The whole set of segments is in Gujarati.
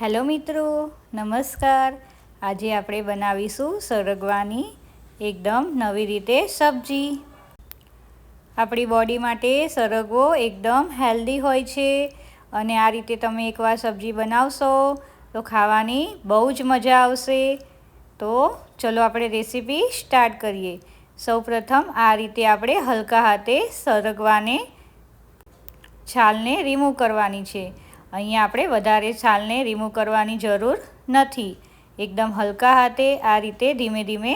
હેલો મિત્રો, નમસ્કાર। આજે આપણે બનાવીશું સરગવાની એકદમ નવી રીતે સબ્જી। આપણી બોડી માટે સરગવો એકદમ હેલ્ધી હોય છે અને આ રીતે તમે એકવાર સબ્જી બનાવશો તો ખાવાની બહુ જ મજા આવશે। તો ચલો આપણે રેસીપી સ્ટાર્ટ કરીએ। સૌપ્રથમ આ રીતે આપણે હલકા હાથે સરગવાને છાલને રિમૂવ કરવાની છે। અહીંયા આપણે વધારે છાલને રિમૂવ કરવાની જરૂર નથી। એકદમ હલકા હાથે આ રીતે ધીમે ધીમે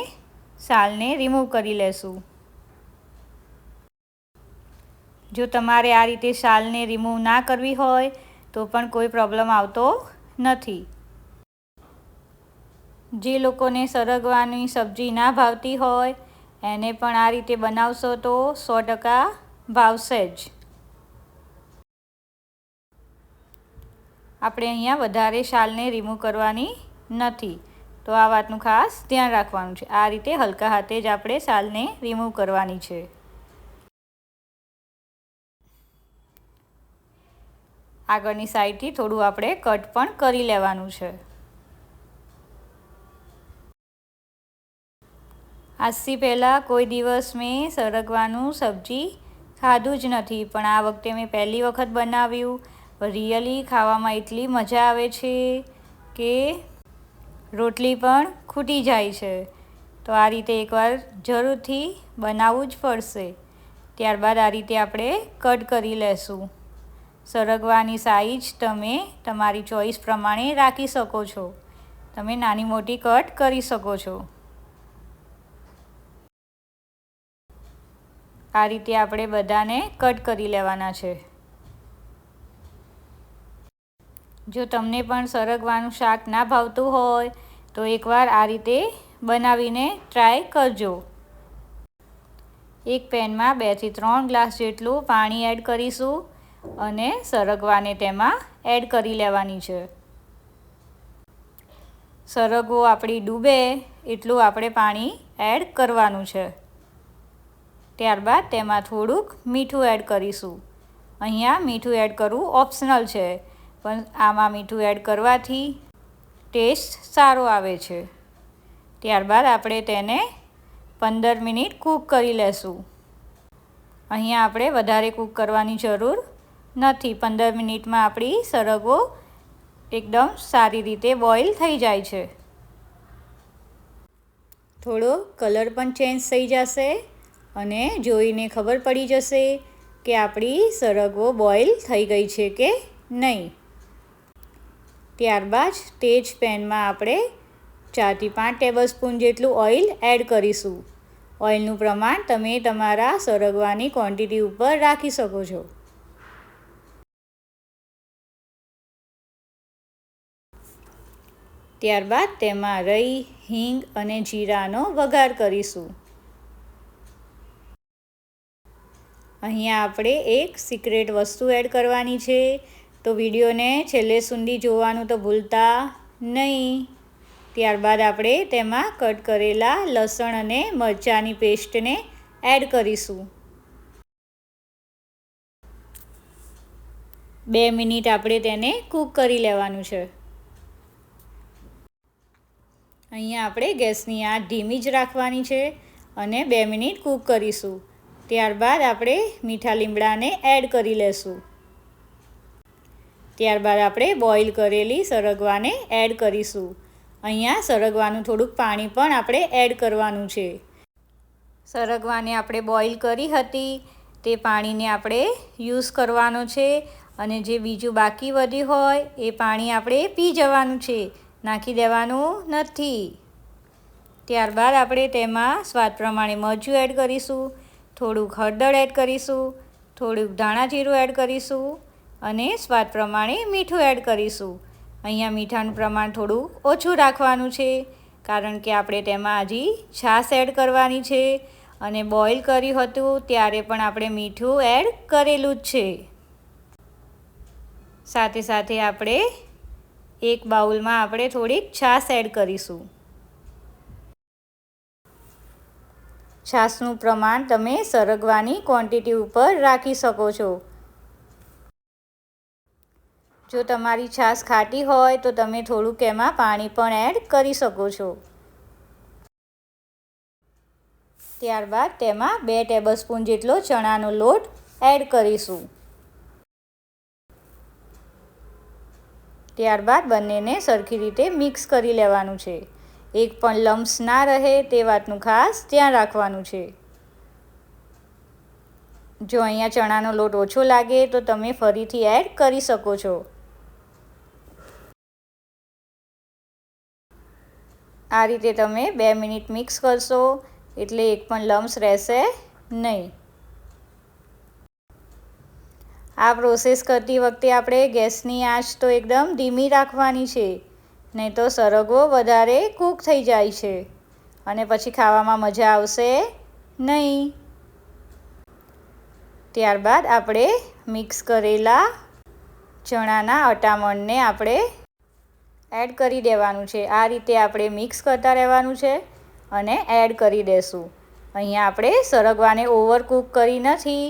છાલને રિમૂવ કરી લેશું। જો તમારે આ રીતે છાલને રિમૂવ ના કરવી હોય તો પણ કોઈ પ્રોબ્લેમ આવતો નથી। જે લોકોને સરગવાની સબ્જી ના ભાવતી હોય એને પણ આ રીતે બનાવશો તો 100% ભાવશે જ। આપણે અહીંયા વધારે છાલને રિમૂવ કરવાની નથી, તો આ વાતનું ખાસ ધ્યાન રાખવાનું છે। આ રીતે હલકા હાથે જ આપણે છાલને રિમૂવ કરવાની છે। આગળની સાઈડથી થોડું આપણે કટ પણ કરી લેવાનું છે। આજથી પહેલાં કોઈ દિવસ મેં સરગવાનું સબ્જી ખાધું જ નથી, પણ આ વખતે મેં પહેલી વખત બનાવ્યું। રિયલી ખાવામાં એટલી મજા આવે છે કે રોટલી પણ ખૂટી જાય છે। તો આ રીતે એકવાર જરૂરથી બનાવવું જ પડશે। ત્યારબાદ આ રીતે આપણે કટ કરી લેશું। સરગવાની સાઈઝ તમે તમારી ચોઈસ પ્રમાણે રાખી શકો છો। તમે નાની મોટી કટ કરી શકો છો। આ રીતે આપણે બધાને કટ કરી લેવાના છે। જો તમને પણ સરગવાનું શાક ના ભાવતું હોય તો એકવાર આ રીતે બનાવીને ટ્રાય કરજો। એક પેનમાં 2 થી 3 ગ્લાસ જેટલું પાણી એડ કરીશું અને સરગવાને તેમાં એડ કરી લેવાની છે। સરગવો આપણી ડૂબે એટલું આપણે પાણી એડ કરવાનું છે। ત્યારબાદ તેમાં થોડુંક મીઠું એડ કરીશું। અહીંયા મીઠું એડ કરવું ઓપ્શનલ છે, પણ આમાં મીઠું એડ કરવાથી ટેસ્ટ સારો આવે છે। ત્યારબાદ આપણે તેને 15 મિનિટ કૂક કરી લેશું। અહીંયા આપણે વધારે કૂક કરવાની જરૂર નથી। 15 મિનિટમાં આપણી સરગવો એકદમ સારી રીતે બોઇલ થઈ જાય છે। થોડો કલર પણ ચેન્જ થઈ જશે અને જોઈને ખબર પડી જશે કે આપણી સરગવો બોઇલ થઈ ગઈ છે કે નહીં। ત્યારબાદ તે જ પેનમાં આપણે 4 થી 5 ટેબલસ્પૂન જેટલું ઓઇલ એડ કરીશું। ઓઇલનું પ્રમાણ તમે તમારા સરગવાની ક્વોન્ટિટી ઉપર રાખી શકો છો। ત્યારબાદ તેમાં રાઈ, હિંગ અને જીરાનો વઘાર કરીશું। અહીંયા આપણે એક સિક્રેટ વસ્તુ એડ કરવાની છે, તો વિડીયોને છેલ્લે સુધી જોવાનું તો ભૂલતા નહીં। ત્યારબાદ આપણે તેમાં કટ કરેલા લસણ અને મરચાંની પેસ્ટને એડ કરીશું। 2 મિનિટ આપણે તેને કૂક કરી લેવાનું છે। અહીંયા આપણે ગેસની આંચ ધીમી જ રાખવાની છે અને 2 મિનિટ કૂક કરીશું। ત્યારબાદ આપણે મીઠા લીમડાને એડ કરી લેશું। ત્યારબાદ આપણે બોઇલ કરેલી સરગવાને એડ કરીશું। અહીંયા સરગવાનું થોડુંક પાણી પણ આપણે એડ કરવાનું છે। સરગવાને આપણે બોઇલ કરી હતી તે પાણીને આપણે યુઝ કરવાનું છે અને જે બીજું બાકી વધ્યું હોય એ પાણી આપણે પી જવાનું છે, નાખી દેવાનું નથી। ત્યારબાદ આપણે તેમાં સ્વાદ પ્રમાણે મરચું એડ કરીશું, થોડુંક હળદર એડ કરીશું, થોડુંક ધાણા જીરું એડ કરીશું અને સ્વાદ પ્રમાણે મીઠું એડ કરીશું। અહીંયા મીઠાનું પ્રમાણ થોડું ઓછું રાખવાનું છે, કારણ કે આપણે તેમાં હજી છાશ એડ કરવાની છે અને બોઇલ કર્યું હતું ત્યારે પણ આપણે મીઠું એડ કરેલું જ છે। સાથે સાથે આપણે એક બાઉલમાં આપણે થોડીક છાશ એડ કરીશું। છાશનું પ્રમાણ તમે સરગવાની ક્વોન્ટિટી ઉપર રાખી શકો છો। જો તમારી છાશ ખાટી હોય તો તમે થોડુંક એમાં પાણી પણ એડ કરી શકો છો. ત્યારબાદ તેમાં 2 ટેબલસ્પૂન જેટલો ચણાનો લોટ એડ કરીશું. ત્યારબાદ બંનેને સરખી રીતે મિક્સ કરી લેવાનું છે. એક પણ લમ્સ ના રહે તે વાતનું ખાસ ધ્યાન રાખવાનું છે. જો અહીંયા ચણાનો લોટ ઓછો લાગે તો તમે ફરીથી એડ કરી શકો છો. આ રીતે તમે 2 મિનિટ મિક્સ કરશો એટલે એક પણ લમ્સ રહેશે નહીં. આ પ્રોસેસ કરતી વખતે આપણે ગેસની આંચ તો એકદમ ધીમી રાખવાની છે, નહીં તો સરગવો વધારે કૂક થઈ જાય છે અને પછી ખાવામાં મજા આવશે નહીં. ત્યારબાદ આપણે મિક્સ કરેલા ચણાના અટામણને આપણે એડ કરી દેવાનું છે. આ રીતે આપણે મિક્સ કરતા રહેવાનું છે અને એડ કરી દેશું. અહીંયા આપણે સરગવાને ઓવરકૂક કરી નથી,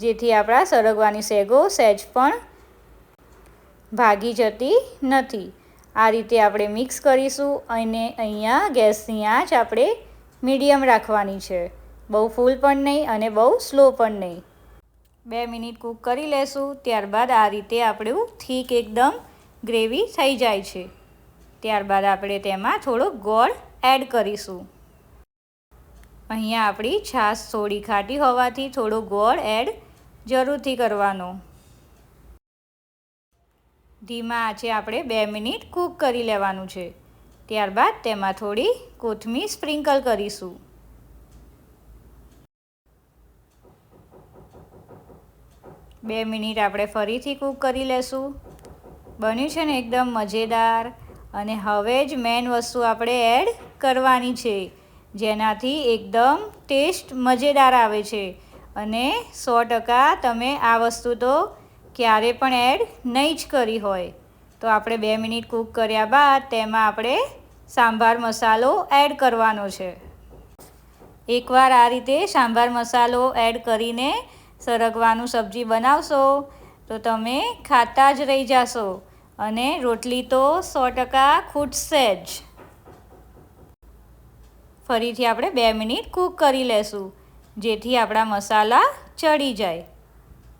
જેથી આપણા સરગવાની સેગો સહેજ પણ ભાગી જતી નથી. આ રીતે આપણે મિક્સ કરીશું અને અહીંયા ગેસની આંચ આપણે મીડિયમ રાખવાની છે. બહુ ફૂલ પણ નહીં અને બહુ સ્લો પણ નહીં. 2 મિનિટ કૂક કરી લેશું. ત્યારબાદ આ રીતે આપણું થીક એકદમ ગ્રેવી થઈ જાય છે. ત્યારબાદ આપણે તેમાં થોડો ગોળ એડ કરીશું. અહીંયા આપણી છાશ થોડી ખાટી હોવાથી થોડો ગોળ એડ જરૂરથી કરવાનો. ધીમા આંચે આપણે 2 મિનિટ કૂક કરી લેવાનું છે. ત્યારબાદ તેમાં થોડી કોથમીર સ્પ્રિંકલ કરીશું. બે મિનિટ આપણે ફરીથી કૂક કરી લેશું. બન્યું છે ને એકદમ મજેદાર. અને હવે જ મેઇન વસ્તુ આપણે એડ કરવાની છે, જેનાથી એકદમ ટેસ્ટ મજેદાર આવે છે. અને 100% તમે આ વસ્તુ તો ક્યારે પણ એડ નહીં જ કરી હોય. તો આપણે 2 મિનિટ કૂક કર્યા બાદ તેમાં આપણે સાંભાર મસાલો એડ કરવાનો છે. એકવાર આ રીતે સાંભાર મસાલો એડ કરીને સરગવાનું સબ્જી બનાવશો તો તમે ખાતા જ રહી જશો અને રોટલી તો 100% ખૂટશે જ. ફરીથી આપણે 2 મિનિટ કૂક કરી લેશું, જેથી આપણા મસાલા ચડી જાય.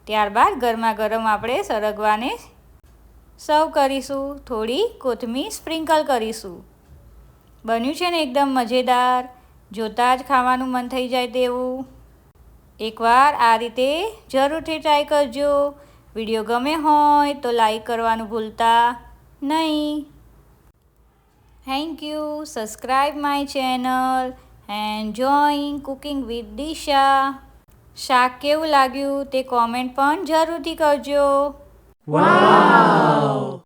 ત્યારબાદ ગરમા ગરમ આપણે સરગવાને સર્વ કરીશું. થોડી કોથમીર સ્પ્રિંકલ કરીશું. બન્યું છે ને એકદમ મજેદાર, જોતાં જ ખાવાનું મન થઈ જાય તેવું. એકવાર આ રીતે જરૂરથી ટ્રાય કરજો. વિડીયો ગમે હોય તો લાઈક કરવાનું ભૂલતા નહીં. Thank you. Subscribe my channel and join cooking with Disha. શાક કેવું લાગ્યું તે કોમેન્ટ પણ જરૂરથી કરજો. વાવ!